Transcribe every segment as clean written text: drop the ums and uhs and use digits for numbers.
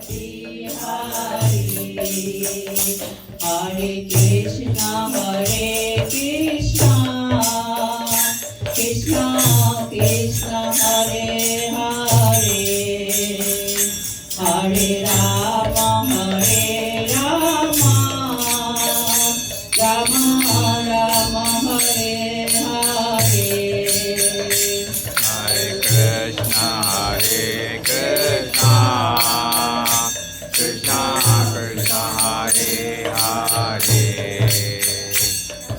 Hare Krishna, Krishna Krishna, Hare Hare, Hare Rama, Rama Rama, Hare Hare. Hare Krishna, Krishna Krishna, Hare Hare,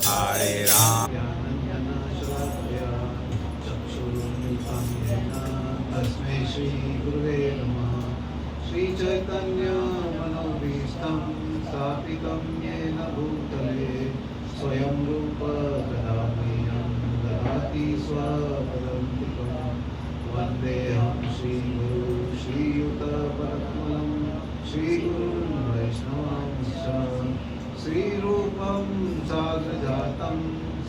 Hare Rama. तस्मै श्री गुरुवे नमः. श्री चैतन्य मनोभीष्टं स्थापितं येन भूतले स्वयं रूप कदामह्यं ददाति स्वपदान्तिकं. वन्देऽहं श्रीगुरु श्रीयुतपरकमलं श्रीगुरुं वैष्णवांश्च. श्रीरूपं साग्रजातं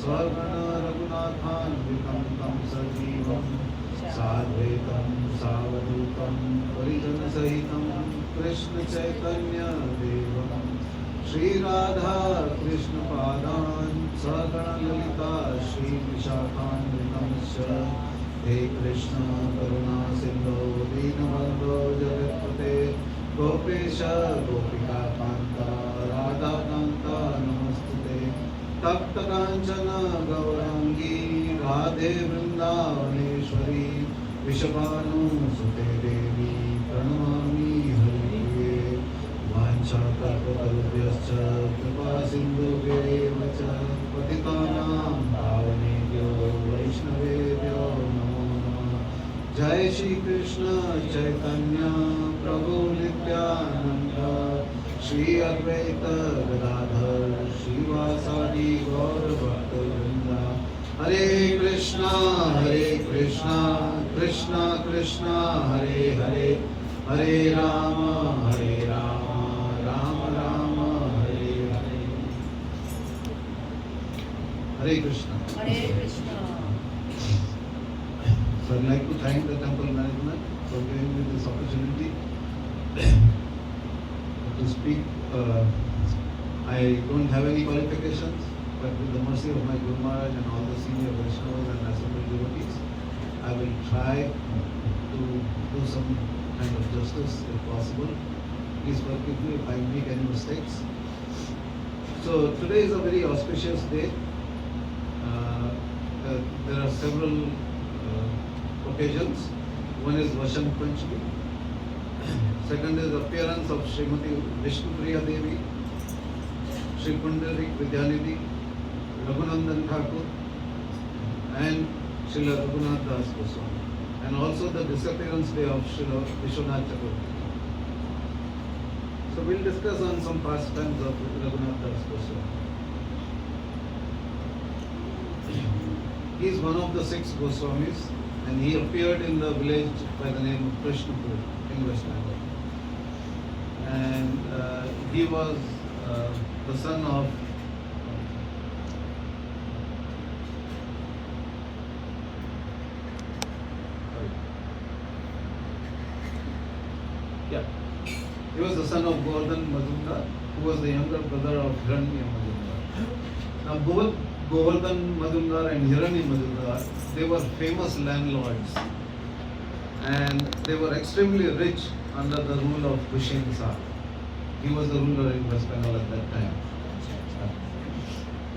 स्वगण रघुनाथान्वितं तं सजीवं साद्वैतं सावधूतं परिजनसहितं कृष्ण चैतन्य देवं श्रीराधा कृष्णपादान् सगण ललिता श्रीविशाखान्वितंश्च. हे कृष्ण करुणा सिन्धो दीनबन्धो जगत्पते गोपेश गोपिकान्ता राधाकान्ता नमस्तुते. तप्त कांचन गौरांगी राधे वृंदावनेश्वरी विषभानुसुते देवी प्रणमामि हरिप्रिये. वाञ्छाकल्पतरुभ्यश्च कृपा सिन्धुभ्येव च पतितानां पावनेभ्यो वैष्णवेभ्यो नमो नमः. जय श्री कृष्ण चैतन्य प्रभु नित्यानंद श्री अद्वैत गदाधर श्रीवासादि गौर भक्तवृंद. हरे कृष्णा कृष्णा कृष्णा हरे हरे, हरे राम राम राम हरे हरे. हरे Krishna. So I'd like to thank the temple management for giving me this opportunity to speak. I don't have any qualifications, but with the mercy of my Guru Maharaj and all the senior Vaishnavas and assembled devotees, I will try to do some kind of justice if possible. Please forgive me if I make any mistakes. So today is a very auspicious day. There are several occasions. One is Vasant Panchami. Second is appearance of Srimati Vishnupriya Devi, Sri Pundarik Vidyanidhi, Ragunatha Thakur, and Srila Ragunatha Das Goswami, and also the disappearance day of Srila Vishwanath Chakravarti. So we'll discuss on some pastimes of Ragunatha Das Goswami. He is one of the 6 Goswamis, and he appeared in the village by the name of Krishnapur in West Bengal. And he was the son of he was the son of Govardhan Majumdar, who was the younger brother of Hiranya Majumdar. Now both Govardhan Majumdar and Hiranya Majumdar, they were famous landlords, and they were extremely rich under the rule of Hussain Shah. He was the ruler in West Bengal at that time.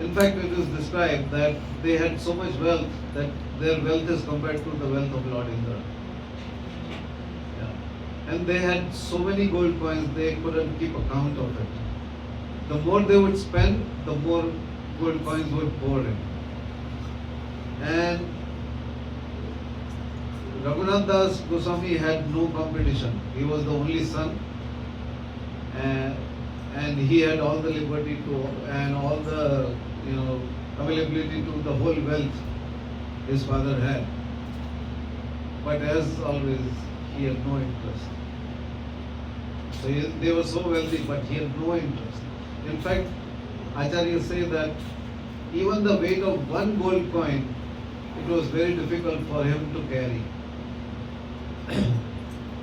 In fact, it is described that they had so much wealth that their wealth is compared to the wealth of Lord Indra. And they had so many gold coins, they couldn't keep account of it. The more they would spend, the more gold coins would pour in. And Ragunatha Das Goswami had no competition. He was the only son, and he had all the liberty to and all the availability to the whole wealth his father had. But as always, he had no interest. So they were so wealthy, but he had no interest. In fact, Acharyas say that even the weight of one gold coin, it was very difficult for him to carry.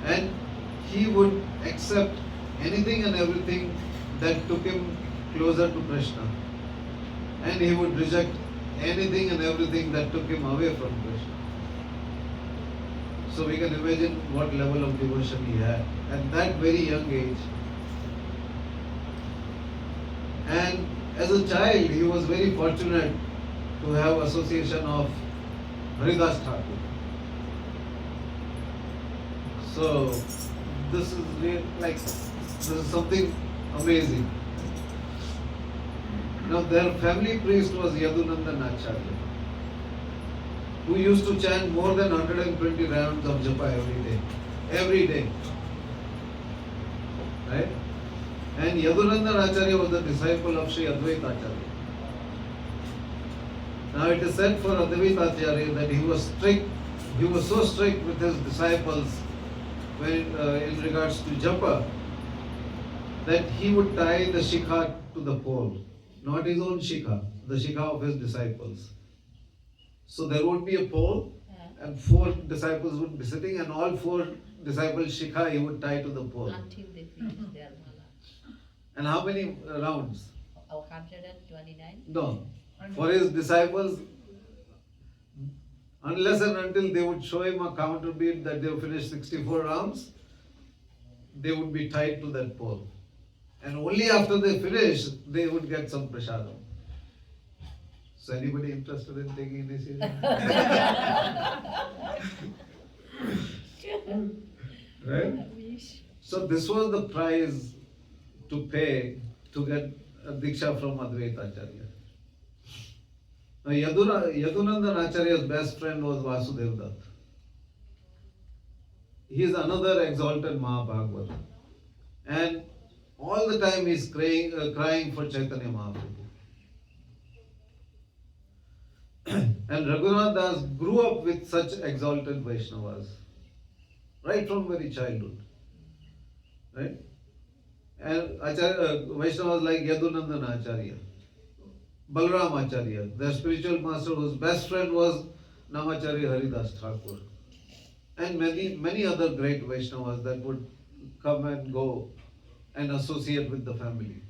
And he would accept anything and everything that took him closer to Krishna. And he would reject anything and everything that took him away from Krishna. So we can imagine what level of devotion he had at that very young age. And as a child, he was very fortunate to have association of Haridas Thakur. So this is something amazing. Now their family priest was Yadunandan Acharya, who used to chant more than 120 rounds of japa every day. Right? And Yadunandan Acharya was the disciple of Sri Advaita Acharya. Now it is said for Advaita Acharya that he was so strict with his disciples when in regards to japa, that he would tie the shikha to the pole. Not his own shikha, the shikha of his disciples. So there would be a pole and 4 disciples would be sitting, and all 4 disciples' shikha he would tie to the pole. Until they finish their mala. And how many rounds? 129? No. For his disciples, unless and until they would show him a counter beat that they have finished 64 rounds, they would be tied to that pole. And only after they finish, they would get some prasadam. So anybody interested in taking initiation? Right? So this was the price to pay to get a diksha from Advaita Acharya. Now Yadunandan Acharya's best friend was Vasudev Dutt. He is another exalted Mahabhagavata. And all the time he is crying for Chaitanya Mahaprabhu. And Ragunatha Das grew up with such exalted Vaishnavas, right from very childhood. Right? And Vaishnavas like Yadunandan Acharya, Balram Acharya, their spiritual master whose best friend was Namacharya Haridas Thakur, and many other great Vaishnavas that would come and go and associate with the family.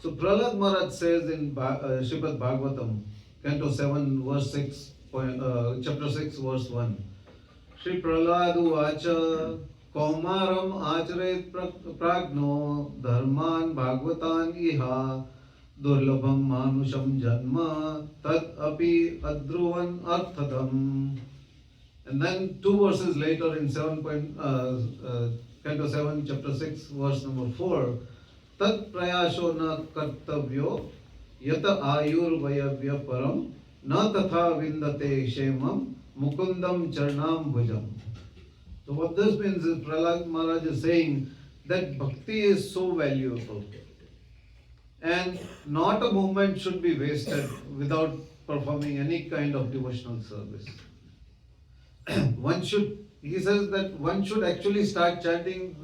So Prahlad Maharaj says in Srimad Bhagavatam, Canto 7, verse 6, chapter 6, verse 1, Shri Prahladu Acha Kaumaram Acharet Pragno Dharman Bhagavatan Iha Durlabham Manusham Janma Tad Api Adruvan Arthadam. And then 2 verses later in Canto 7, chapter 6, verse number 4, Tat prayasho na kartavyo yata ayur vayavya param na tatha vindate shemam mukundam charnam bhujam. So what this means is Prahlad Maharaj is saying that bhakti is so valuable and not a moment should be wasted without performing any kind of devotional service. He says that one should actually start chanting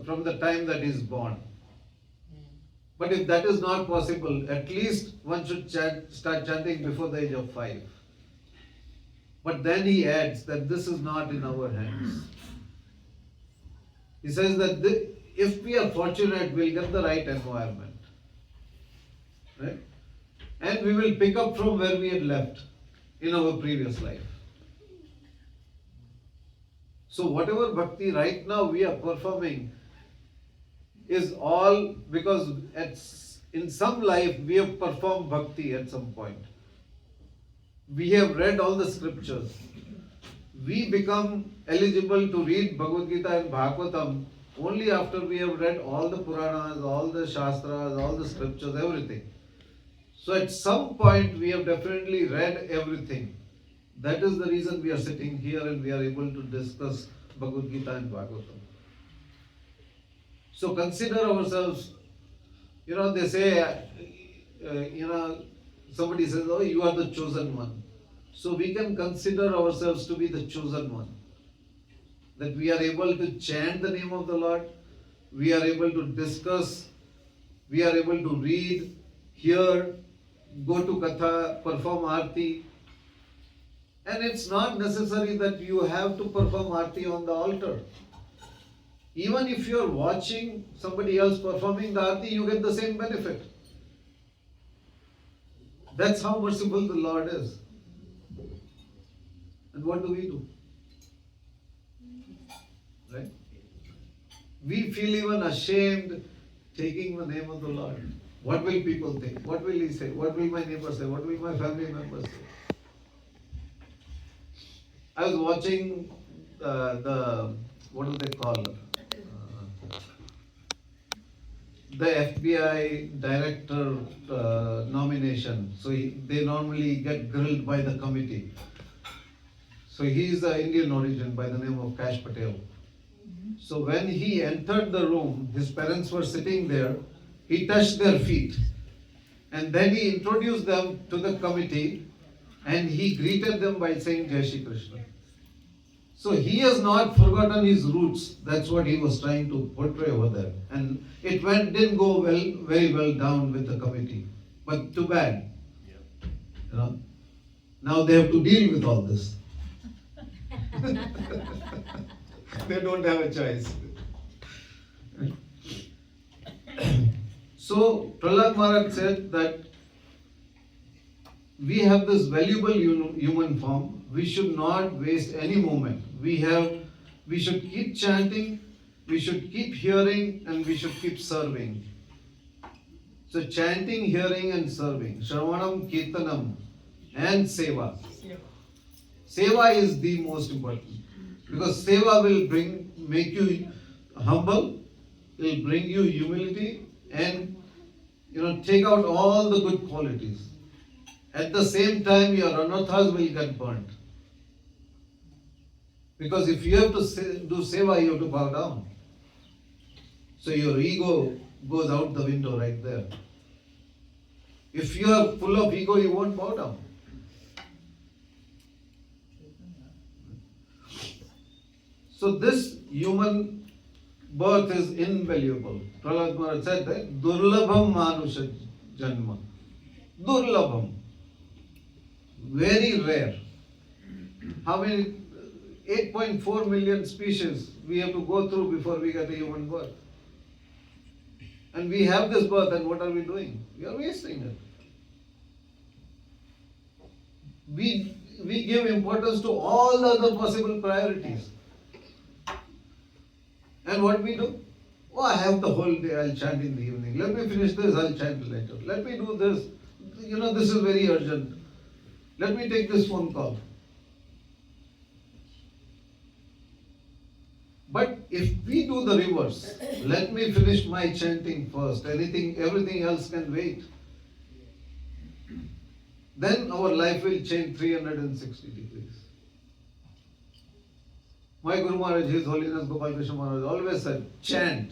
from the time that he is born. But if that is not possible, at least one should start chanting before the age of 5. But then he adds that this is not in our hands. He says that if we are fortunate, we'll get the right environment. Right? And we will pick up from where we had left in our previous life. So whatever bhakti right now we are performing is all because in some life we have performed bhakti at some point. We have read all the scriptures. We become eligible to read Bhagavad Gita and Bhagavatam only after we have read all the Puranas, all the Shastras, all the scriptures, everything. So at some point we have definitely read everything. That is the reason we are sitting here and we are able to discuss Bhagavad Gita and Bhagavatam. So consider ourselves, they say, somebody says, oh, you are the chosen one. So we can consider ourselves to be the chosen one. That we are able to chant the name of the Lord, we are able to discuss, we are able to read, hear, go to Katha, perform Aarti. And it's not necessary that you have to perform Aarti on the altar. Even if you are watching somebody else performing the arti, you get the same benefit. That's how merciful the Lord is. And what do? Right? We feel even ashamed taking the name of the Lord. What will people think? What will he say? What will my neighbor say? What will my family members say? I was watching what do they call? The FBI director nomination. So they normally get grilled by the committee. So he is an Indian origin by the name of Kash Patel. So when he entered the room, his parents were sitting there, he touched their feet. And then he introduced them to the committee and he greeted them by saying Jai Shri Krishna. So he has not forgotten his roots. That's what he was trying to portray over there. And it didn't go very well down with the committee. But too bad. You know. Now they have to deal with all this. They don't have a choice. So Prahlad Maharaj said that we have this valuable human form. We should not waste any moment. We should keep chanting, we should keep hearing, and we should keep serving. So chanting, hearing, and serving. Shravanam, Kirtanam, and Seva. Seva is the most important. Because Seva will make you humble, it will bring you humility, and take out all the good qualities. At the same time, your anathas will get burnt. Because if you have to do seva, you have to bow down. So your ego goes out the window right there. If you are full of ego, you won't bow down. So this human birth is invaluable. Prahlad Maharaj said that Durlabham Manusha Janma. Durlabham. Very rare. How many? 8.4 million species we have to go through before we get a human birth. And we have this birth, and what are we doing? We are wasting it. We give importance to all the other possible priorities. And what we do? Oh, I have the whole day, I'll chant in the evening. Let me finish this, I'll chant later. Let me do this. This is very urgent. Let me take this phone call. But if we do the reverse, let me finish my chanting first, everything else can wait, then our life will change 360 degrees. My Guru Maharaj, His Holiness Gopal Krishna Maharaj, always said, chant.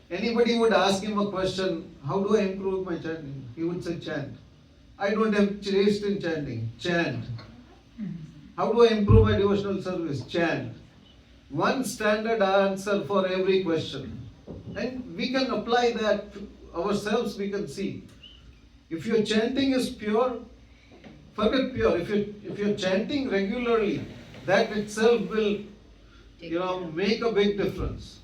Anybody would ask him a question, how do I improve my chanting? He would say, chant. I don't have taste in chanting. Chant. How do I improve my devotional service? Chant. One standard answer for every question. And we can apply that ourselves, we can see. If your chanting is pure, forget pure. If you're chanting regularly, that itself will make a big difference.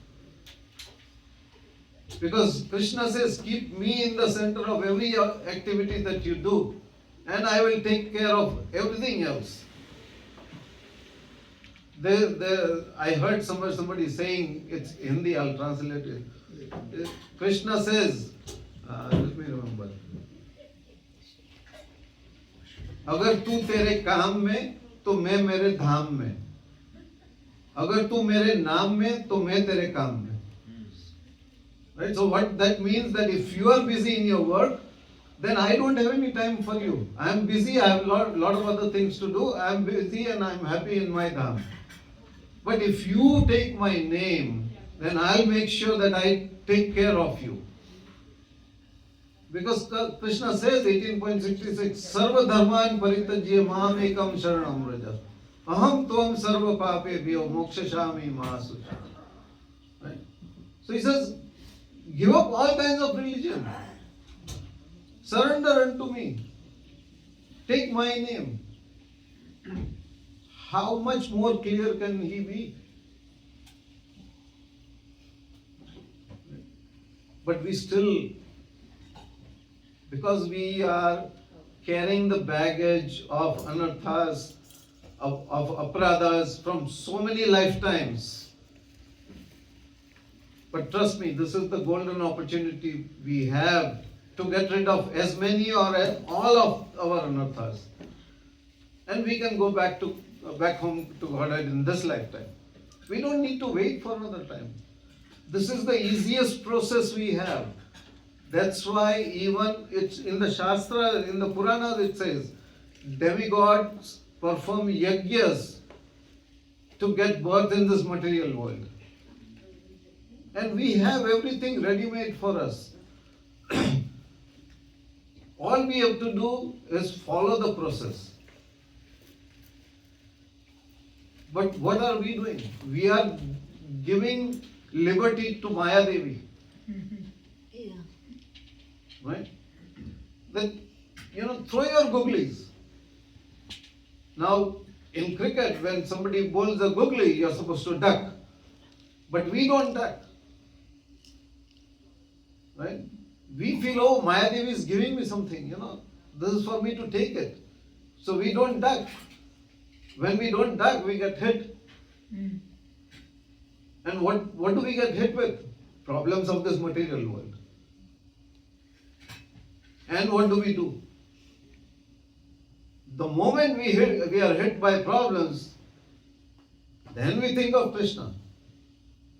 Because Krishna says, keep me in the center of every activity that you do, and I will take care of everything else. I heard somebody saying, it's Hindi, I'll translate it. Krishna says, let me remember. अगर तू तेरे काम में तो मैं मेरे धाम में, अगर तू मेरे नाम में तो मैं तेरे काम में. Right? So what that means that if you are busy in your work, then I don't have any time for you. I am busy, I have a lot of other things to do. I am busy and I am happy in my dham. But if you take my name, then I'll make sure that I take care of you. Because Krishna says, 18.66, Sarva dharman paritajya mam ekam sharanam raja. Aham tvam sarva pape bhyo mokshashami mahasu. Right? So he says, give up all kinds of religion. Surrender unto me. Take my name. How much more clear can he be? But we still, because we are carrying the baggage of anarthas, of apradhas from so many lifetimes. But trust me, this is the golden opportunity we have to get rid of as many or as all of our anarthas. And we can go back home to Godhead in this lifetime. We don't need to wait for another time. This is the easiest process we have. That's why even it's in the Shastra, in the Puranas it says, demigods perform yajnas to get birth in this material world. And we have everything ready-made for us. All we have to do is follow the process. But what are we doing? We are giving liberty to Maya Devi. Right? Then, throw your googlies. Now, in cricket, when somebody bowls a googly, you're supposed to duck. But we don't duck. Right? We feel, oh, Maya Devi is giving me something, this is for me to take it. So we don't duck. When we don't duck, we get hit. And what do we get hit with? Problems of this material world. And what do? The moment we are hit by problems, then we think of Krishna.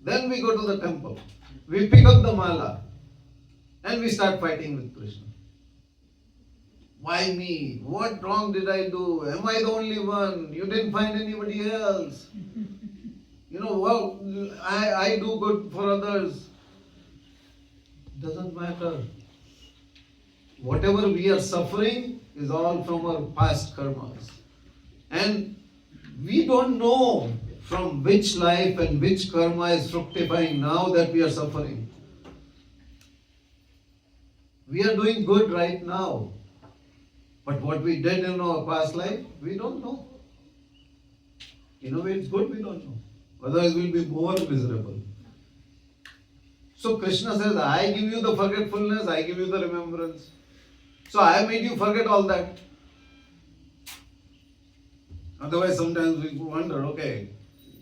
Then we go to the temple. We pick up the mala. And we start fighting with Krishna. Why me? What wrong did I do? Am I the only one? You didn't find anybody else. Well, I do good for others. Doesn't matter. Whatever we are suffering is all from our past karmas. And we don't know from which life and which karma is fructifying now that we are suffering. We are doing good right now. But what we did in our past life, we don't know. In a way, it's good we don't know. Otherwise, we'll be more miserable. So Krishna says, I give you the forgetfulness, I give you the remembrance. So I made you forget all that. Otherwise, sometimes we wonder, okay,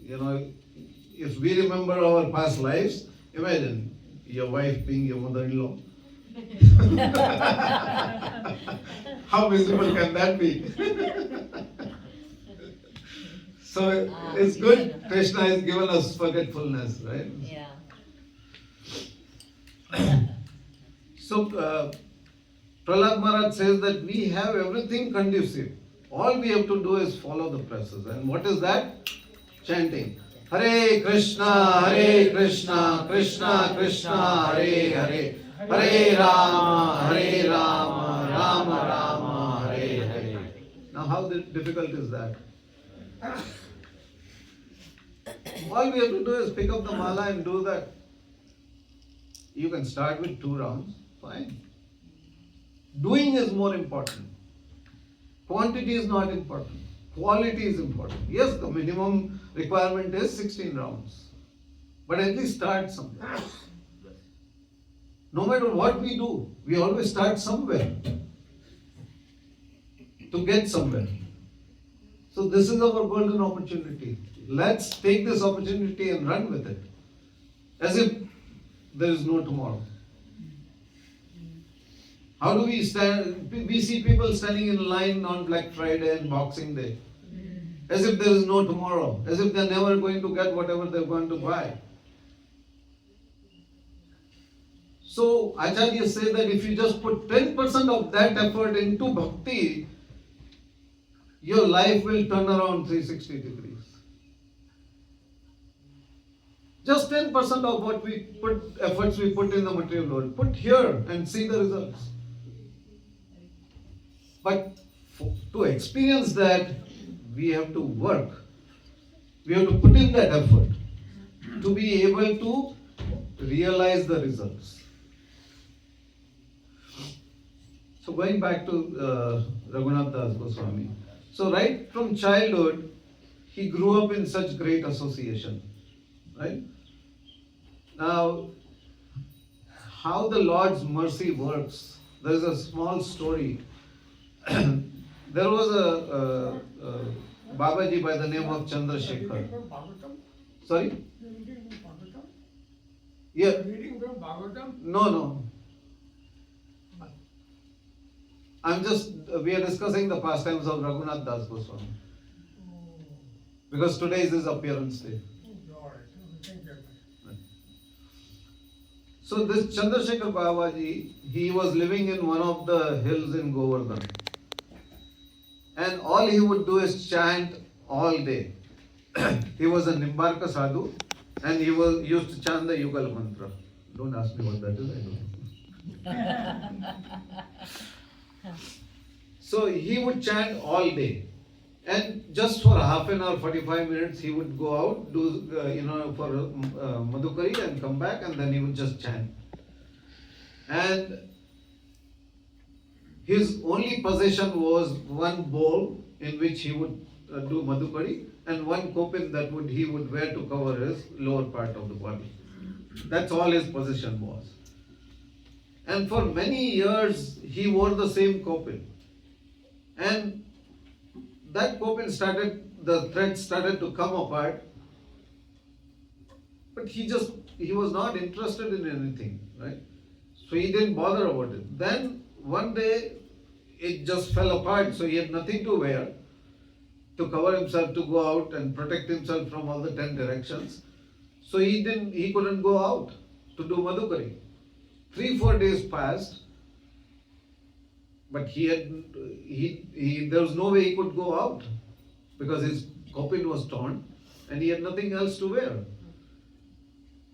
if we remember our past lives, imagine your wife being your mother-in-law. How miserable can that be? So it's good Krishna has given us forgetfulness, right? Yeah. So Prahlad Maharaj says that we have everything conducive. All we have to do is follow the process. And what is that? Chanting. Hare Krishna, Krishna Krishna, Hare Hare. Hare Rama, Rama Rama, Hare Hare. Now how difficult is that? All we have to do is pick up the mala and do that. You can start with 2 rounds, fine. Doing is more important. Quantity is not important. Quality is important. Yes, the minimum requirement is 16 rounds. But at least start somewhere. No matter what we do, we always start somewhere to get somewhere. So this is our golden opportunity. Let's take this opportunity and run with it. As if there is no tomorrow. How do we stand? We see people standing in line on Black Friday and Boxing Day. As if there is no tomorrow. As if they're never going to get whatever they're going to buy. So Acharyas say that if you just put 10% of that effort into bhakti, your life will turn around 360 degrees. Just 10% of what efforts we put in the material world, put here and see the results. But to experience that, we have to work. We have to put in that effort to be able to realize the results. So going back to Ragunatha Goswami. So right from childhood, he grew up in such great association. Right? Now, how the Lord's mercy works. There is a small story. There was a Babaji by the name of Chandrasekhar. Sorry? Yeah. Reading from Bhagavatam? No. We are discussing the pastimes of Ragunatha Das Goswami. Because today is his appearance day. So this Chandrasekhar Babaji, he was living in one of the hills in Govardhan. And all he would do is chant all day. He was a Nimbarka sadhu and he used to chant the Yugal mantra. Don't ask me what that is, I don't know. So he would chant all day. And just for half an hour, 45 minutes, he would go out, do for Madhukari and come back, and then he would just chant. And his only possession was one bowl in which he would do Madhukari and one kopin that he would wear to cover his lower part of the body. That's all his possession was. And for many years, he wore the same kopin. And that kopin the thread started to come apart, but he was not interested in anything, right? So he didn't bother about it. Then one day it just fell apart, so he had nothing to wear to cover himself, to go out and protect himself from all the 10 directions. So he couldn't go out to do Madhukari. 3-4 days passed, but there was no way he could go out because his kopin was torn and he had nothing else to wear.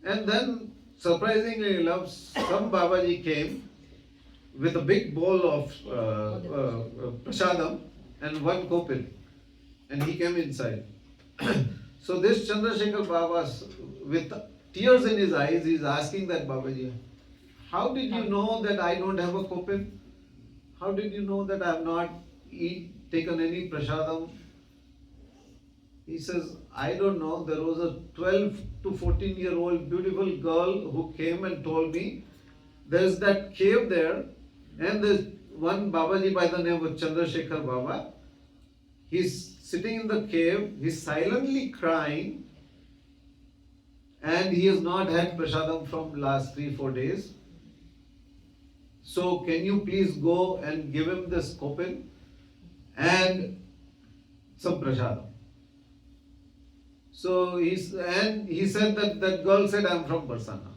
And then, surprisingly enough, some Babaji came with a big bowl of prasadam and one kopin, and he came inside. So this Chandrasekhar Baba, with tears in his eyes, is asking that Babaji, how did you know that I don't have a kopin? How did you know that I have not taken any prasadam? He says, I don't know. There was a 12 to 14-year-old beautiful girl who came and told me, there's that cave there, and there's one Babaji by the name of Chandrasekhar Baba. He's sitting in the cave, he's silently crying, and he has not had prasadam from last 3-4 days. So can you please go and give him this kopin and some prasadam? So he said that girl said, I'm from Barsana.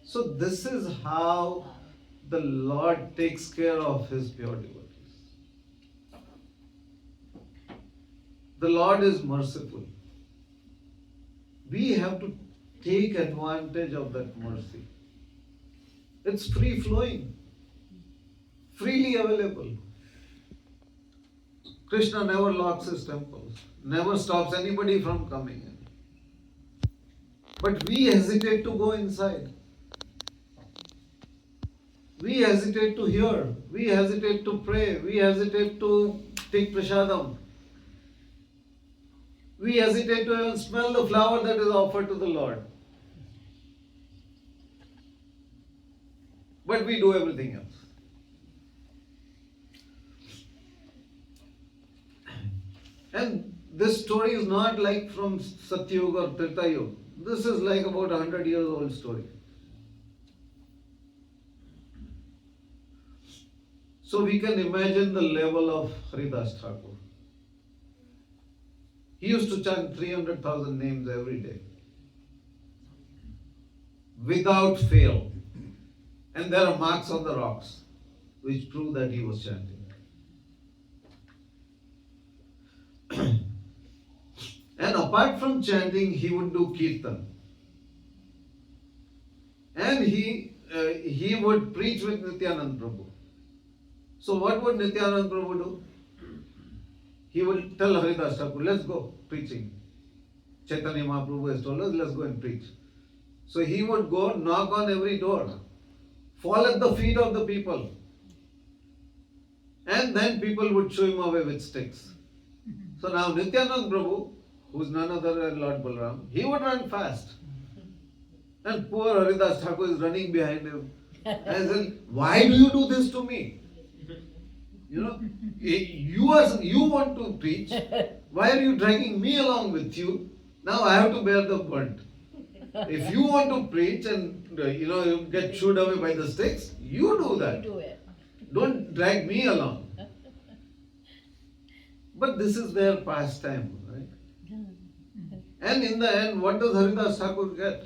So this is how the Lord takes care of His pure devotees. The Lord is merciful. We have to take advantage of that mercy. It's free flowing, freely available. Krishna never locks his temples, never stops anybody from coming in. But we hesitate to go inside. We hesitate to hear, we hesitate to pray, we hesitate to take prasadam. We hesitate to even smell the flower that is offered to the Lord. But we do everything else. And this story is not like from Satyuga or Treta Yuga. This is like about 100 years old story. So we can imagine the level of Haridas Thakur. He used to chant 300,000 names every day, without fail. And there are marks on the rocks which prove that he was chanting. And apart from chanting, he would do kirtan. And he would preach with Nityanand Prabhu. So what would Nityanand Prabhu do? He would tell Haridas Thakur, let's go preaching. Chaitanya Mahaprabhu has told us, let's go and preach. So he would go knock on every door, fall at the feet of the people, and then people would shoo him away with sticks. So now Nityanand Prabhu, who is none other than Lord Balaram, he would run fast. And poor Haridas Thakur is running behind him. And I said, why do you do this to me? You know, you want to preach. Why are you dragging me along with you? Now I have to bear the brunt. If you want to preach and you get chewed away by the sticks, you do that. Do it. Don't drag me along. But this is their pastime, right? And in the end, what does Haridas Thakur get?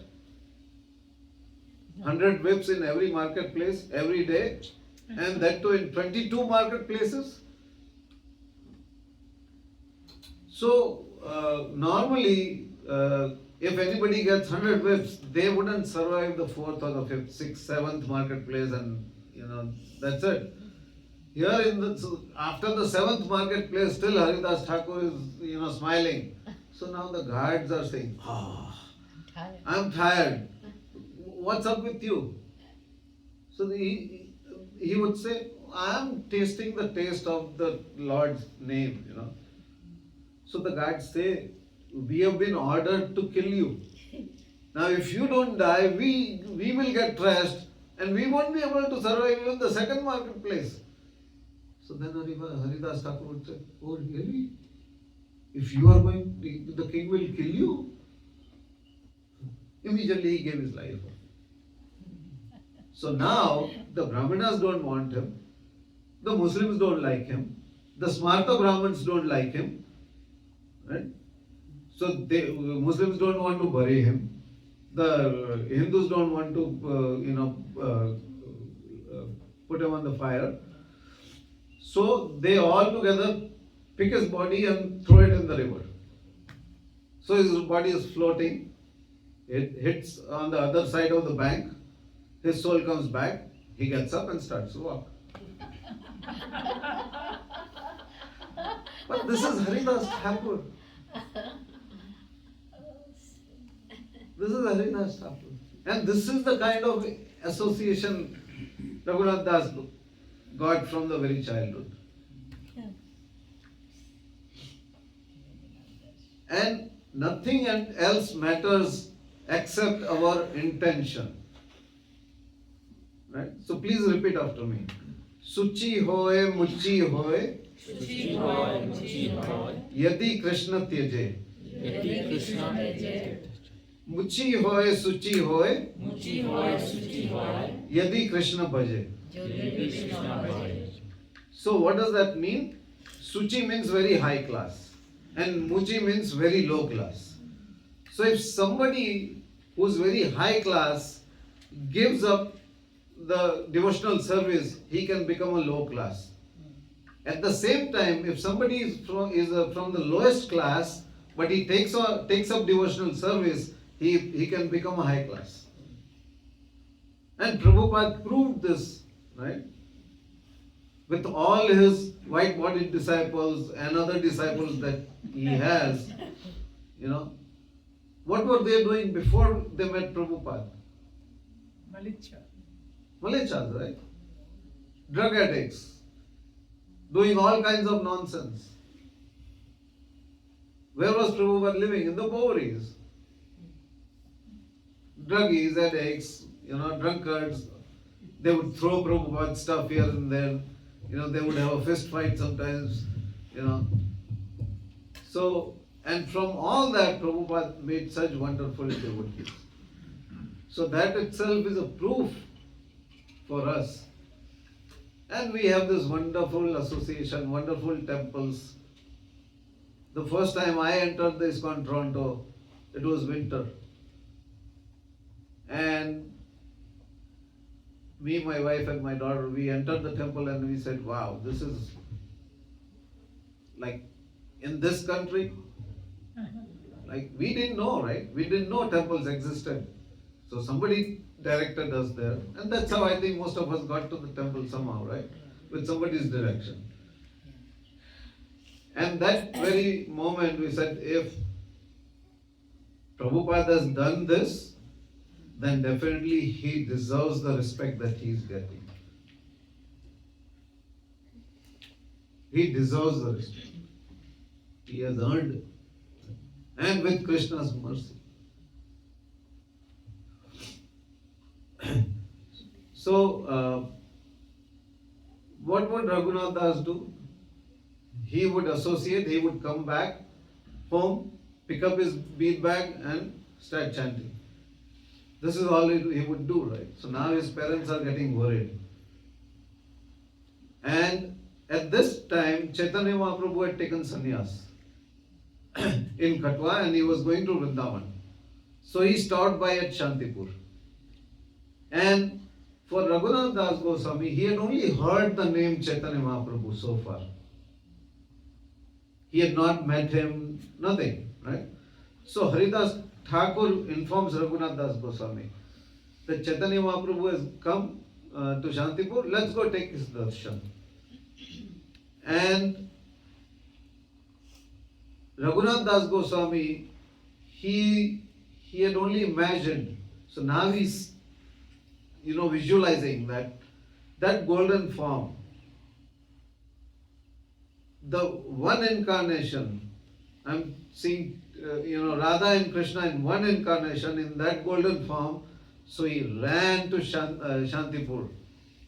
100 whips in every marketplace, every day, and that too in 22 marketplaces. So, normally, if anybody gets 100 whips, they wouldn't survive the 4th or the 5th, 6th, 7th marketplace, and that's it. Here after the 7th marketplace, still Haridas Thakur is smiling. So now the guards are saying, I'm tired. What's up with you? So he would say, I am tasting the taste of the Lord's name, So the guards say, we have been ordered to kill you. Now if you don't die, we will get trashed and we won't be able to survive even the 2nd marketplace. So then Haridas Thakur would say, oh really? If you are going, the king will kill you? Immediately he gave his life. So now the Brahmanas don't want him, the Muslims don't like him, the Smarta Brahmins don't like him, right? So Muslims don't want to bury him, the Hindus don't want to put him on the fire. So they all together pick his body and throw it in the river. So his body is floating, it hits on the other side of the bank. His soul comes back, he gets up and starts to walk. But this is Haridas Thakur. This is Haridas Thakur. And this is the kind of association Ragunatha Das got from the very childhood. And nothing else matters except our intention. Right? So please repeat after me. Suchi hoye muchi hoye. Suchi hoy, muchi hoy. Yadi Krishna tyaje. Yadi Krishna tyaje. Muchi hoye suchi hoye. Muchi hoy, suchi hoy. Yadi Krishna bhaje. Yadi Krishna bhaje. So what does that mean? Suchi means very high class and muchi means very low class. So if somebody who's very high class gives up the devotional service, he can become a low class. At the same time, if somebody is from the lowest class, but he takes up devotional service, he can become a high class. And Prabhupada proved this, right? With all his white-bodied disciples and other disciples that he has, what were they doing before they met Prabhupada? Malichas, right? Drug addicts, doing all kinds of nonsense. Where was Prabhupada living? In the Boweries. Druggies, addicts, drunkards, they would throw Prabhupada stuff here and there. They would have a fist fight sometimes, So, and from all that, Prabhupada made such wonderful devotees. So that itself is a proof for us. And we have this wonderful association, wonderful temples. The first time I entered the Iskcon Toronto, it was winter. And me, my wife and my daughter, we entered the temple and we said, wow, this is like in this country. Like we didn't know, right? We didn't know temples existed. So somebody directed us there. And that's how I think most of us got to the temple somehow, right? With somebody's direction. And that very moment we said, if Prabhupada has done this, then definitely he deserves the respect that he is getting. He deserves the respect. He has earned it. And with Krishna's mercy. So, what would Raghunath Das do? He would associate, he would come back home, pick up his bead bag and start chanting. This is all he would do, right? So now his parents are getting worried. And at this time, Chaitanya Mahaprabhu had taken sannyas in Katwa and he was going to Vrindavan. So he stopped by at Shantipur. And for Raghunath Das Goswami, he had only heard the name Chaitanya Mahaprabhu so far. He had not met him, nothing, right? So Haridas Thakur informs Raghunath Das Goswami that Chaitanya Mahaprabhu has come to Shantipur, let's go take his darshan. And Raghunath Das Goswami, he had only imagined. So now he's, visualizing that golden form. The one incarnation, I'm seeing, Radha and Krishna in one incarnation in that golden form. So he ran to Shantipur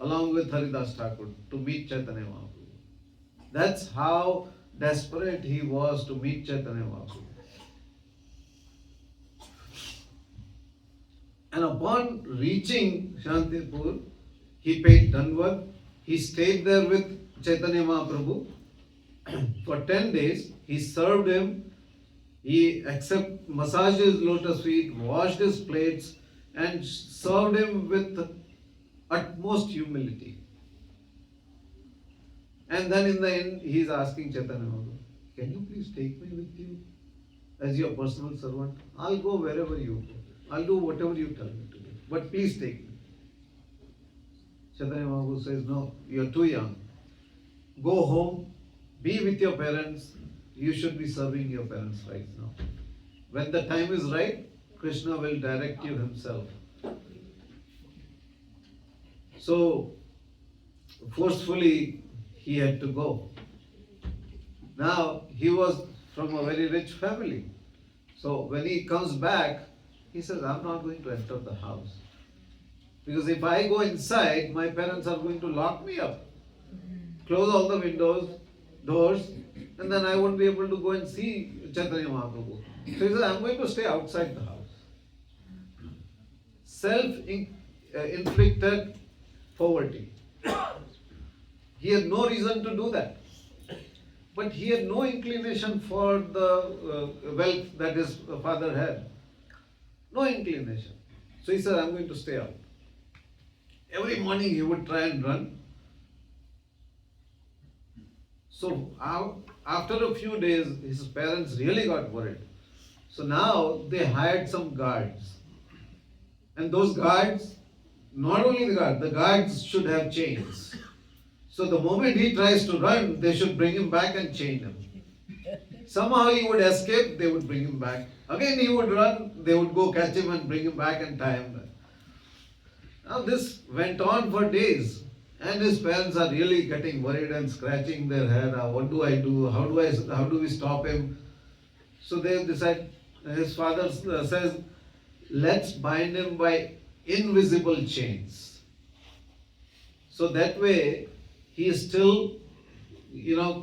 along with Haridas Thakur to meet Chaitanya Mahaprabhu. That's how desperate he was to meet Chaitanya Mahaprabhu. And upon reaching Shantipur, he paid Danvat. He stayed there with Chaitanya Mahaprabhu for 10 days. He served him. He massaged his lotus feet, washed his plates, and served him with utmost humility. And then in the end, he is asking Chaitanya Mahaprabhu, can you please take me with you as your personal servant? I'll go wherever you go. I'll do whatever you tell me to do. But please take me. Chaitanya Mahaprabhu says, no, you're too young. Go home, be with your parents. You should be serving your parents right now. When the time is right, Krishna will direct you himself. So, forcefully, he had to go. Now, he was from a very rich family. So, when he comes back, he says, I'm not going to enter the house. Because if I go inside, my parents are going to lock me up. Close all the windows, doors, and then I won't be able to go and see Chaitanya Mahaprabhu. So he says, I'm going to stay outside the house. Self-inflicted poverty. He had no reason to do that. But he had no inclination for the wealth that his father had. No inclination. So he said, I'm going to stay out. Every morning he would try and run. So after a few days, his parents really got worried. So now they hired some guards. And those guards, not only the guards should have chains. So the moment he tries to run, they should bring him back and chain him. Somehow he would escape, they would bring him back. Again he would run, they would go catch him and bring him back and tie him. Now this went on for days. And his parents are really getting worried and scratching their head. What do I do? How do we stop him? So they decide, his father says, let's bind him by invisible chains. So that way, he is still,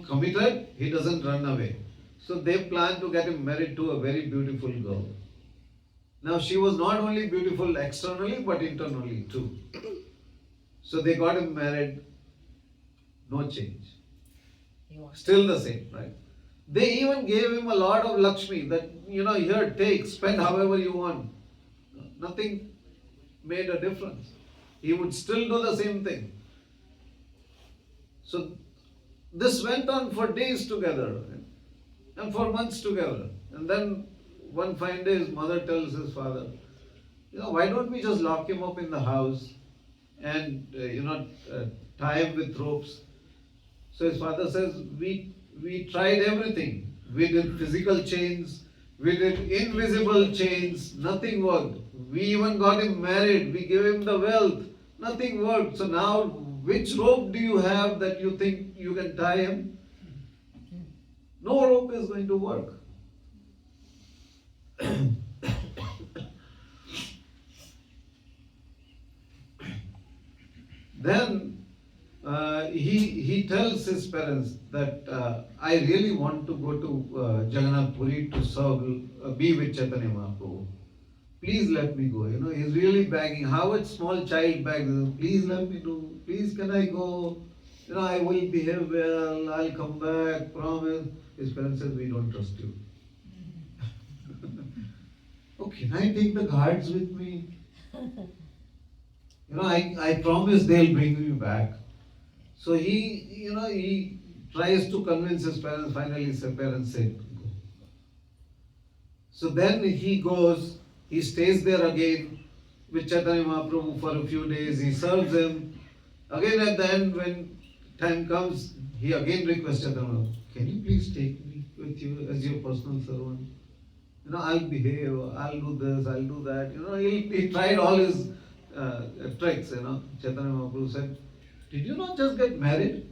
committed, he doesn't run away. So they plan to get him married to a very beautiful girl. Now she was not only beautiful externally, but internally too. So they got him married, no change. Still the same, right? They even gave him a lot of Lakshmi that, here, take, spend however you want. Nothing made a difference. He would still do the same thing. So this went on for days together and for months together. And then one fine day his mother tells his father, why don't we just lock him up in the house and tie him with ropes? So his father says, we tried everything. We did physical chains, we did invisible chains, nothing worked. We even got him married, we gave him the wealth, nothing worked. So now which rope do you have that you think you can tie him? No rope is going to work. Then he tells his parents that I really want to go to Jagannath Puri to serve, be with Chaitanya Mahaprabhu. Please let me go. You know, he's really begging. How a small child begs, please let me do. Please, can I go? You know, I will behave well. I'll come back. Promise. His parents says, we don't trust you. Oh, can I take the guards with me? You know, I promise they'll bring me back. So he tries to convince his parents. Finally, his parents say, go. So then he goes, he stays there again with Chaitanya Mahaprabhu for a few days. He serves him. Again at the end, when time comes, he again requests Chaitanya Mahaprabhu, can you please take me with you as your personal servant? You know, I'll behave, I'll do this, I'll do that. You know, he tried all his tricks, you know. Chaitanya Mahaprabhu said, did you not just get married?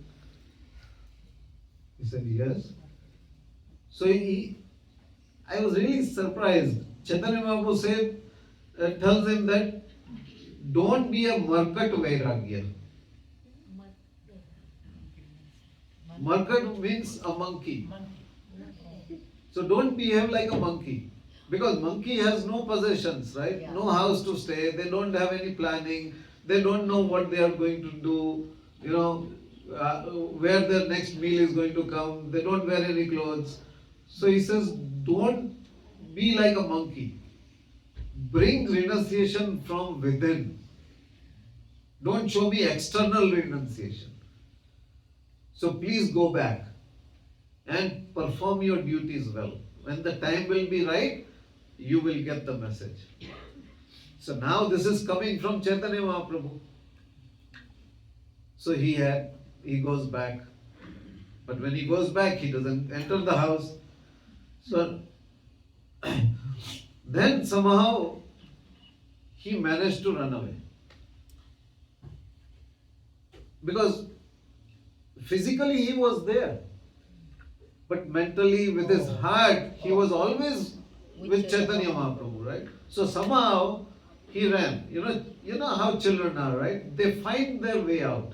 He said, yes. So I was really surprised. Chaitanya Mahaprabhu said, tells him that don't be a Markat Vairagya. Markat means a monkey. So don't behave like a monkey. Because monkey has no possessions, right? Yeah. No house to stay. They don't have any planning. They don't know what they are going to do. You know, where their next meal is going to come. They don't wear any clothes. So he says, don't be like a monkey. Bring renunciation from within. Don't show me external renunciation. So please go back and perform your duties well. When the time will be right, you will get the message. So now this is coming from Chaitanya Mahaprabhu. So he goes back. But when he goes back, he doesn't enter the house. So then somehow he managed to run away. Because physically he was there. But mentally, with his heart, he was always with Chaitanya Mahaprabhu, right? So somehow he ran. You know how children are, right? They find their way out.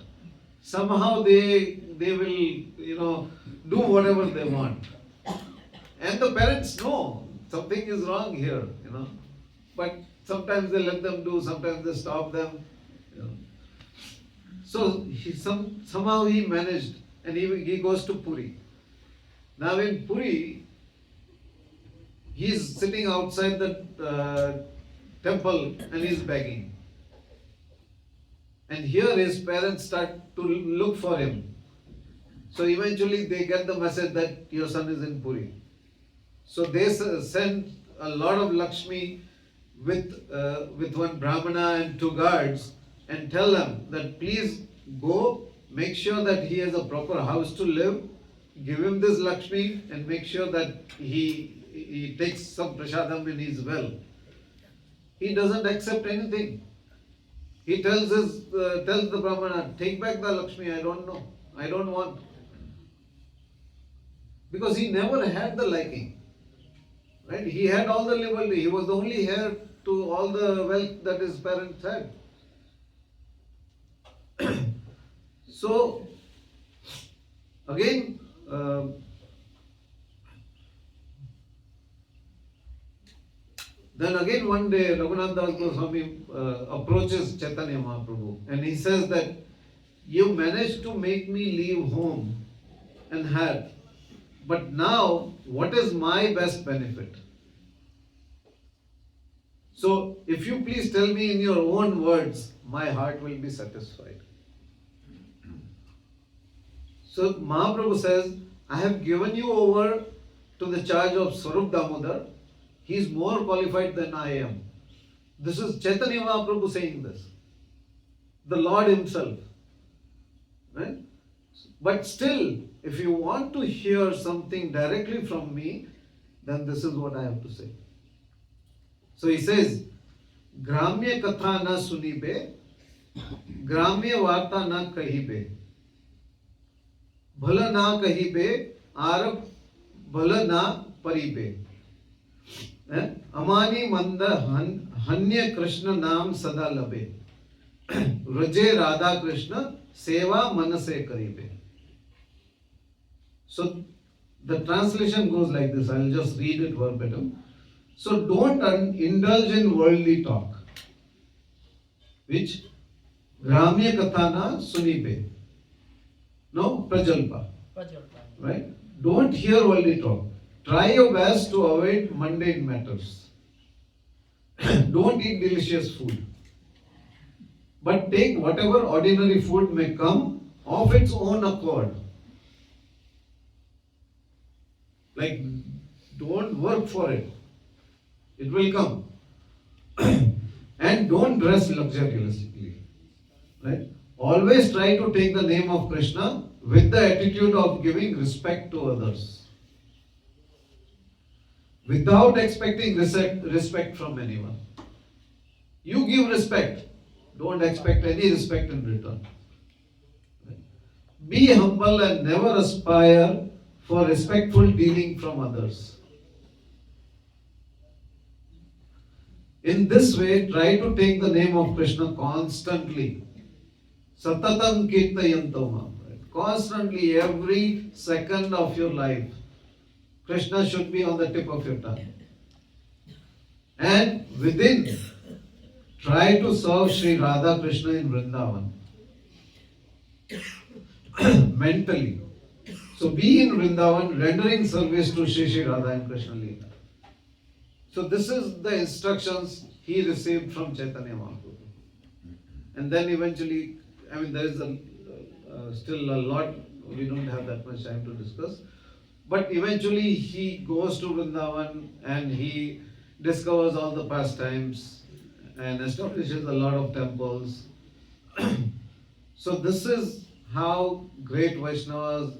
Somehow they will, do whatever they want. And the parents know something is wrong here, But sometimes they let them do, sometimes they stop them. So somehow he managed, and he goes to Puri. Now in Puri, he is sitting outside the temple and he is begging. And here his parents start to look for him. So eventually they get the message that your son is in Puri. So they send a lot of Lakshmi with one Brahmana and 2 guards and tell them that please go, make sure that he has a proper house to live, give him this Lakshmi and make sure that he takes some prasadam in his well. He doesn't accept anything. He tells the Brahmana, take back the Lakshmi, I don't know, I don't want. Because he never had the liking. Right? He had all the liberty. He was the only heir to all the wealth that his parents had. So, again, then again one day Ragunatha Goswami approaches Chaitanya Mahaprabhu and he says that you managed to make me leave home and health, but now what is my best benefit? So if you please tell me in your own words, my heart will be satisfied. So Mahaprabhu says, I have given you over to the charge of Swarup Damodar. He is more qualified than I am. This is Chaitanya Mahaprabhu saying this. The Lord himself. Right? But still, if you want to hear something directly from me, then this is what I have to say. So he says, Gramya katha na sunibe, Gramya varta na kahibe, Bhala na kahibe, Arab bhala na paribe. Amani manda hanya Krsna naam sada labe. Raje Radha Krishna Seva Manase Karibe. So the translation goes like this. I'll just read it verbatim. So don't indulge in worldly talk, which Gramya Kathana Sunipe. No, Prajalpa. Right? Don't hear worldly talk. Try your best to avoid mundane matters. Don't eat delicious food. But take whatever ordinary food may come of its own accord. Like, don't work for it. It will come. And don't dress luxuriously. Right? Always try to take the name of Krishna with the attitude of giving respect to others, without expecting respect from anyone. You give respect, don't expect any respect in return. Be humble and never aspire for respectful dealing from others. In this way, try to take the name of Krishna constantly. Satatam kirtayantama. Constantly, every second of your life, Krishna should be on the tip of your tongue. And within, try to serve Sri Radha Krishna in Vrindavan. Mentally. So be in Vrindavan rendering service to Sri Radha and Krishna Leela. So this is the instructions he received from Chaitanya Mahaprabhu. And then eventually, there is still a lot, we don't have that much time to discuss. But eventually he goes to Vrindavan and he discovers all the pastimes and establishes a lot of temples. So this is how great Vaishnavas,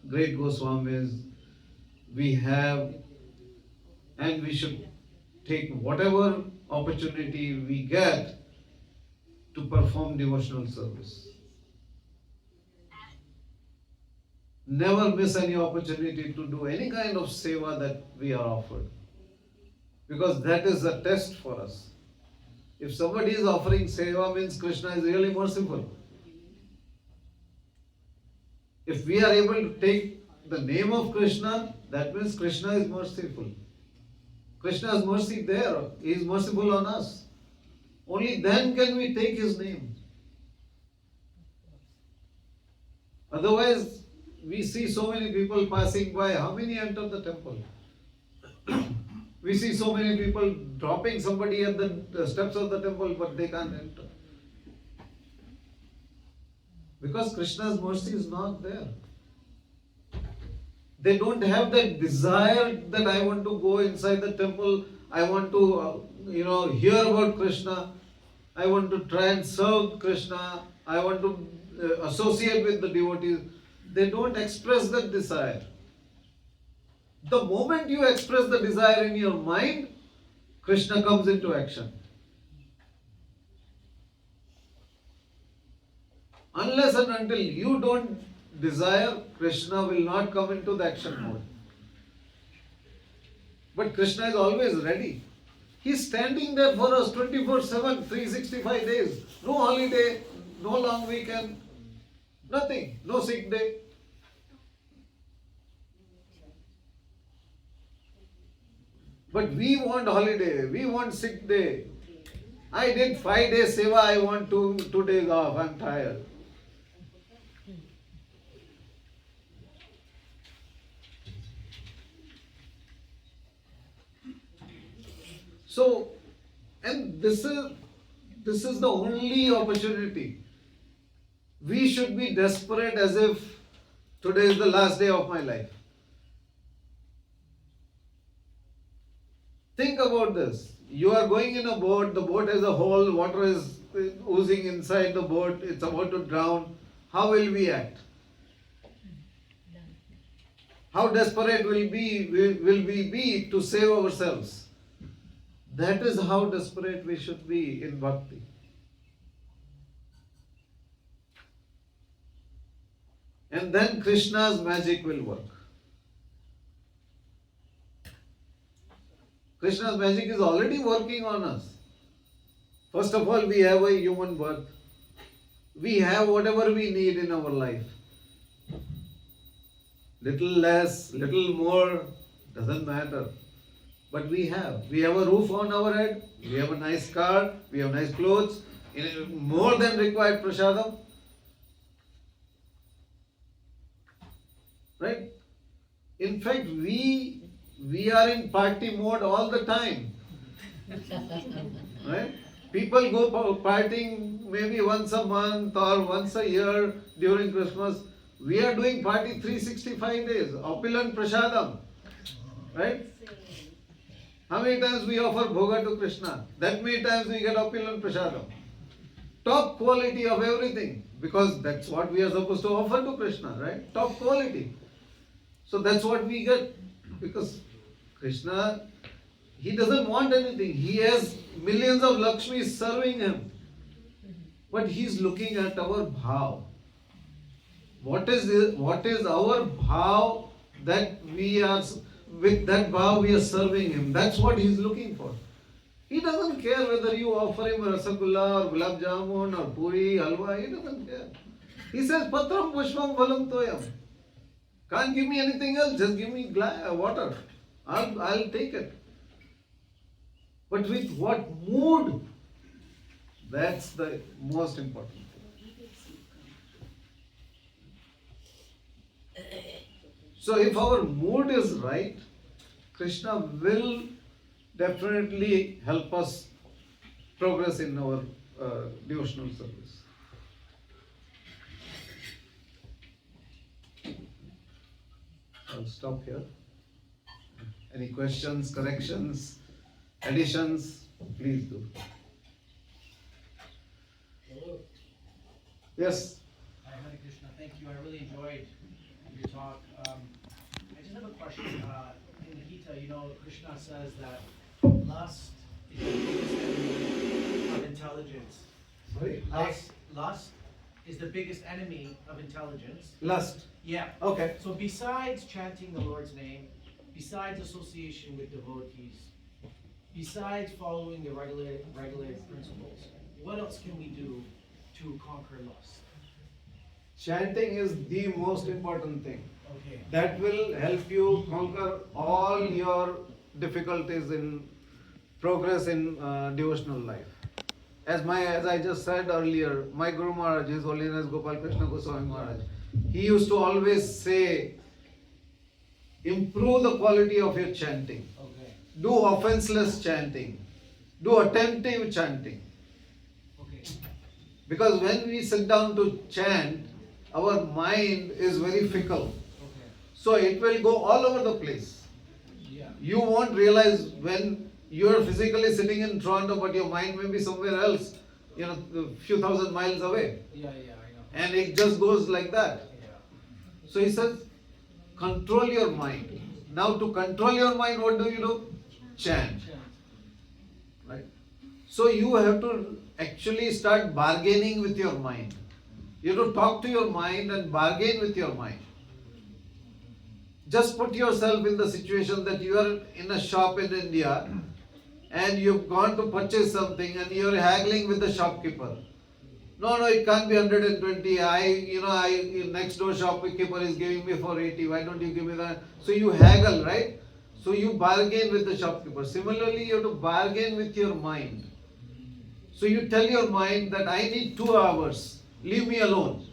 great Goswamis we have, and we should take whatever opportunity we get to perform devotional service. Never miss any opportunity to do any kind of seva that we are offered, because that is a test for us. If somebody is offering seva, means Krishna is really merciful. If we are able to take the name of Krishna, that means Krishna is merciful. Krishna's mercy there, he is merciful on us. Only then can we take his name. Otherwise, we see so many people passing by. How many enter the temple? We see so many people dropping somebody at the steps of the temple, but they can't enter. Because Krishna's mercy is not there. They don't have that desire that I want to go inside the temple, I want to hear about Krishna, I want to try and serve Krishna, I want to associate with the devotees. They don't express that desire. The moment you express the desire in your mind, Krishna comes into action. Unless and until you don't desire, Krishna will not come into the action mode. But Krishna is always ready. He is standing there for us 24/7, 365 days. No holiday, no long weekend, nothing, no sick day. But we want holiday, we want sick day. I did 5 days seva, I want 2 days off, I'm tired. So, and this is the only opportunity. We should be desperate as if today is the last day of my life. Think about this. You are going in a boat, the boat has a hole, water is oozing inside the boat, it's about to drown. How will we act? How desperate will we be to save ourselves? That is how desperate we should be in bhakti. And then Krishna's magic will work. Krishna's magic is already working on us. First of all, we have a human birth. We have whatever we need in our life. Little less, little more, doesn't matter. But we have. We have a roof on our head, we have a nice car, we have nice clothes, more than required prasadam. Right? In fact, we are in party mode all the time. Right? People go partying maybe once a month or once a year during Christmas. We are doing party 365 days, opulent prasadam. Right? How many times we offer bhoga to Krishna? That many times we get opulent prasadam. Top quality of everything, because that's what we are supposed to offer to Krishna, right? Top quality. So that's what we get, because Krishna, he doesn't want anything. He has millions of Lakshmis serving him. But he's looking at our bhav. What is our bhav that we are, with that bhav we are serving him. That's what he's looking for. He doesn't care whether you offer him rasagulla or gulab jamun or puri, halwa. He doesn't care. He says, patram pushpam phalam toyam. Can't give me anything else, just give me water. I'll take it. But with what mood? That's the most important thing. So if our mood is right, Krishna will definitely help us progress in our devotional service. I'll stop here. Any questions, corrections, additions? Please do. Hello. Yes. Hi, Hare Krishna. Thank you. I really enjoyed your talk. I just have a question. In the Gita, Krishna says that lust is the biggest enemy of intelligence. Sorry? Lust is the biggest enemy of intelligence. Lust. Yeah. Okay. So besides chanting the Lord's name, besides association with devotees, besides following the regulated principles, what else can we do to conquer lust? Chanting is the most important thing. Okay. That will help you conquer all your difficulties in progress in devotional life. As I just said earlier, my Guru Maharaj, His Holiness Gopal Krishna Goswami Maharaj, he used to always say, improve the quality of your chanting. Okay. Do offenseless chanting. Do attentive chanting. Okay. Because when we sit down to chant, our mind is very fickle. Okay. So it will go all over the place. Yeah. You won't realize when you are physically sitting in Toronto, but your mind may be somewhere else, a few thousand miles away. Yeah, I know. And it just goes like that. Yeah. So he says, control your mind. Now to control your mind, what do? Chant. Right? So you have to actually start bargaining with your mind. You have to talk to your mind and bargain with your mind. Just put yourself in the situation that you are in a shop in India and you've gone to purchase something and you're haggling with the shopkeeper. No, it can't be 120. Next door shopkeeper is giving me for 80. Why don't you give me that? So you haggle, right? So you bargain with the shopkeeper. Similarly, you have to bargain with your mind. So you tell your mind that I need 2 hours. Leave me alone.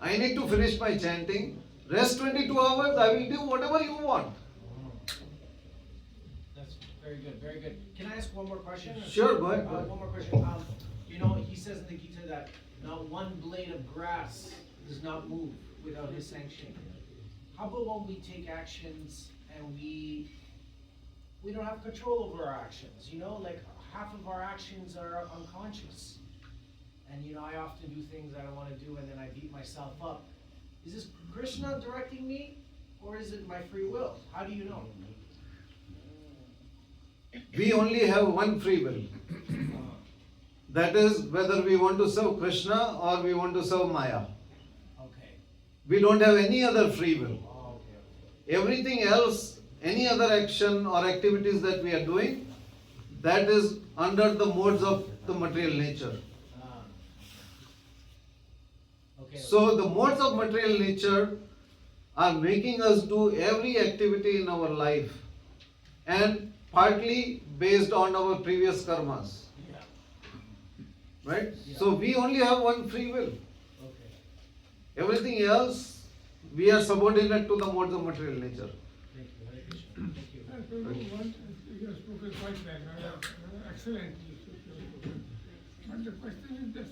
I need to finish my chanting. Rest 22 hours, I will do whatever you want. That's very good, very good. Can I ask one more question? Sure, go ahead. One more question. He says in the Gita that not one blade of grass does not move without his sanction. How about when we take actions and we don't have control over our actions? Like half of our actions are unconscious. And I often do things I don't want to do and then I beat myself up. Is this Krishna directing me or is it my free will? How do you know? We only have one free will. That is whether we want to serve Krishna or we want to serve Maya. Okay. We don't have any other free will. Oh, okay. Everything else, any other action or activities that we are doing, that is under the modes of the material nature. So the modes of material nature are making us do every activity in our life, and partly based on our previous karmas. Right? So we only have one free will. Everything else, we are subordinate to the modes of material nature. Thank you. Hare Krishna. Thank you. You have spoken quite well, excellent. But the question is this: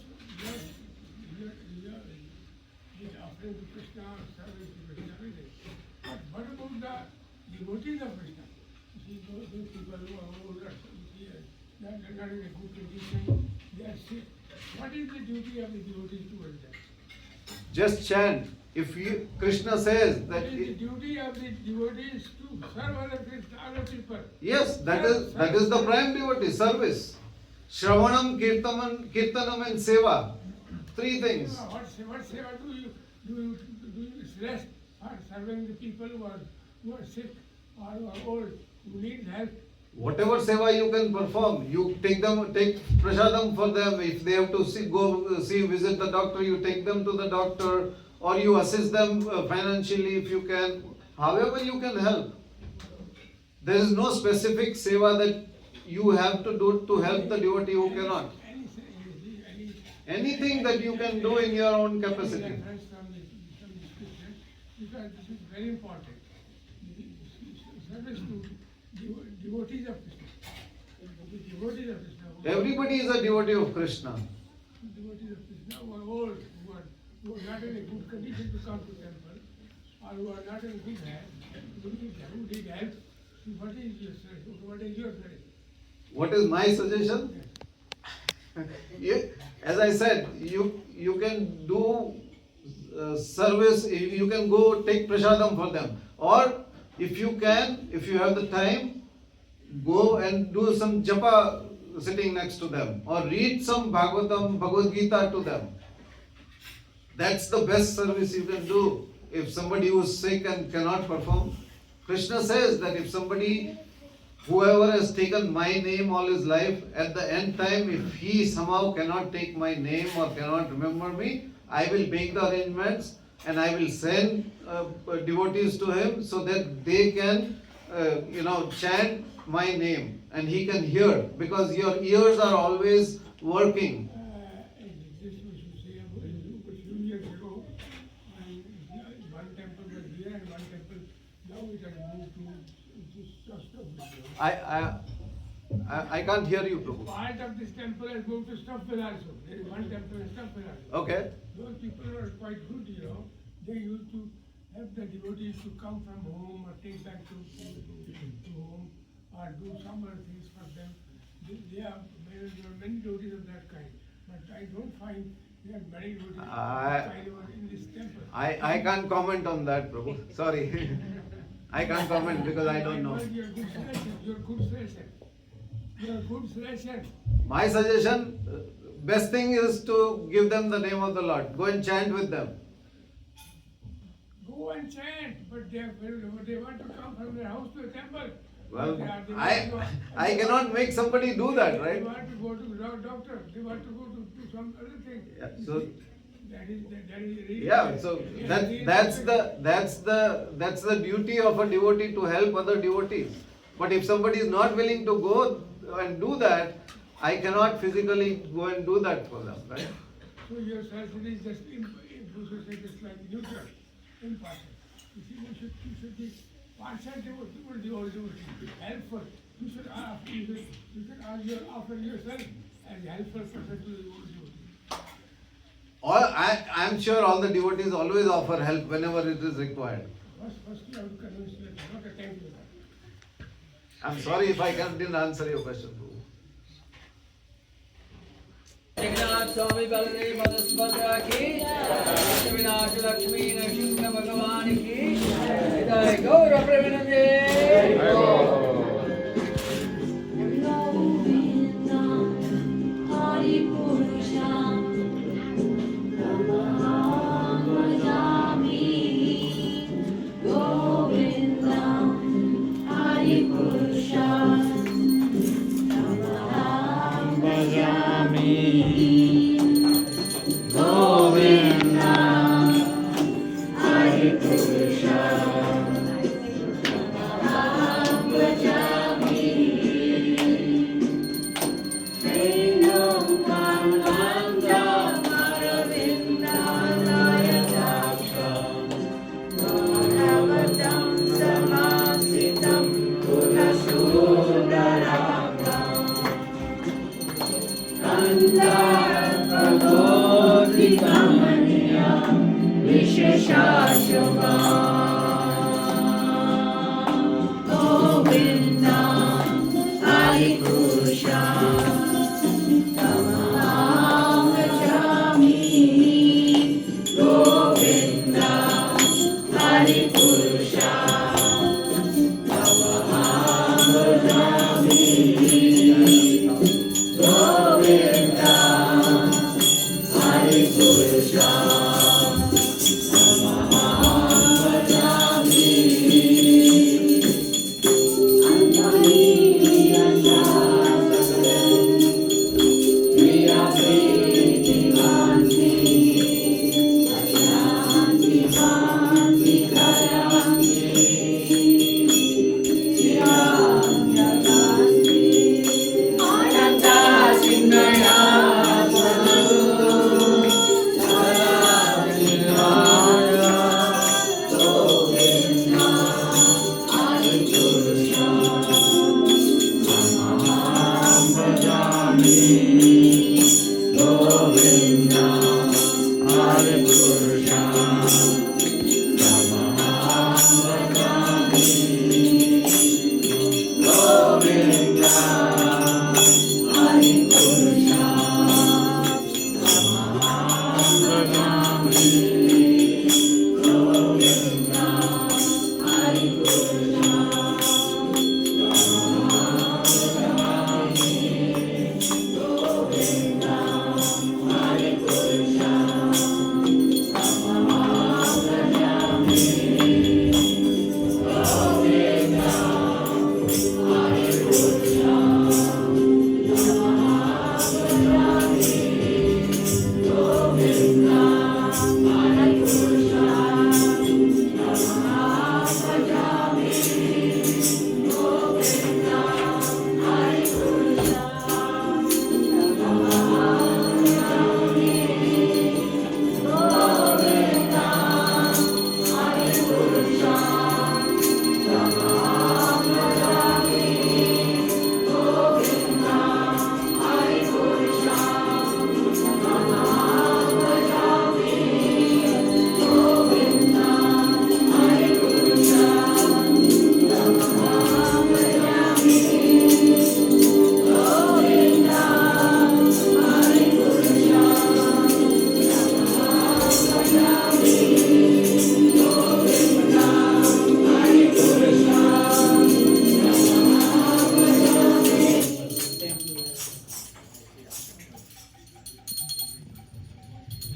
you are offering to Krishna, serving to Krishna, everything. But what about the devotees of Krishna? You see, those people who are older, they are not in a good condition, they are sick. What is the duty of the devotees towards them? Just chant. If you, Krishna says What that is the duty of the devotees to serve other people? yes, that is the prime devotee service. Shravanam, Kirtanam and Seva. Three things. What seva do you rest for serving the people who are sick or who are old, who need help? Whatever seva you can perform, you take prasadam for them. If they have to visit the doctor, you take them to the doctor, or you assist them financially if you can. However you can help. There is no specific seva that you have to do to help the devotee who cannot. Anything that you can do in your own capacity. Reference from the scripture, because this is very important. The service to devotees of Krishna. The devotees of Krishna. Everybody is a devotee of Krishna. Devotees of Krishna who are old, who are not in a good condition to come to temple, or who are not in good health, who need help. What is your suggestion? What is your suggestion? What is my suggestion? As I said, you can do service, you can go take prasadam for them. Or if you have the time, go and do some japa sitting next to them. Or read some Bhagavad Gita to them. That's the best service you can do. If somebody who is sick and cannot perform, Krishna says that if whoever has taken my name all his life, at the end time, if he somehow cannot take my name or cannot remember me, I will make the arrangements and I will send devotees to him so that they can, chant my name and he can hear, because your ears are always working. This was you say about a few years ago, and one temple was here and one temple, now it has moved to Stuffville. I can't hear you, Prabhu. Part of this temple has moved to Stuffville also. There is one temple in Stuffville also. Okay. Those people are quite good, They used to help the devotees to come from home or take back to home or do some other things for them. There are many devotees of that kind. But I don't find there are many devotees in this temple. I can't comment on that, Prabhu. Sorry. I can't comment because I don't know. You're a good suggestion. My suggestion, best thing is to give them the name of the Lord. Go and chant with them. Go and chant, but they want to come from their house to a temple. Well, I cannot make somebody do that, right? They want to go to the doctor. They want to go to some other thing. Yeah, so that is really. yeah, so that's the duty of a devotee, to help other devotees. But if somebody is not willing to go and do that, I cannot physically go and do that for them, right? So your suggestion is just like neutral, impartial. You should be partial devotee, helpful. You should offer yourself as helpful person to the devotee. I am sure all the devotees always offer help whenever it is required. First you have to convince them, not attempt to that. I'm sorry if I didn't answer your question, Prabhu. Jagannath स्वामी बलदेव सुभद्रा की विनाश लक्ष्मी नरसिंह भगवान की जय गौर प्रेमानंदे Govinda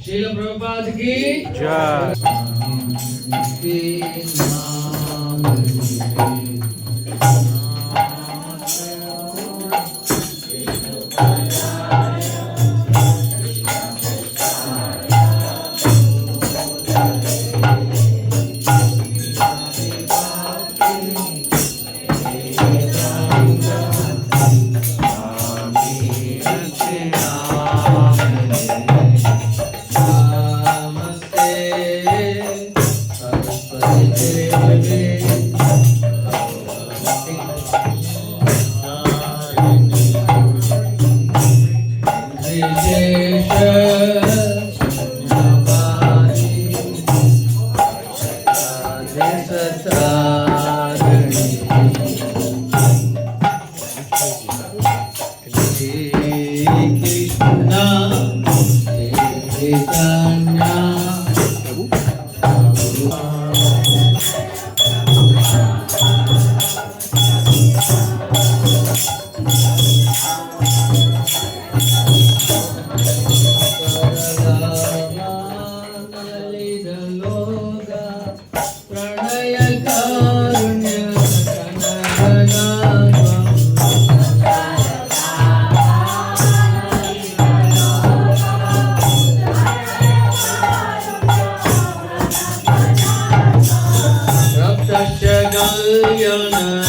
Srila Prabhupada ki Jai. Galyan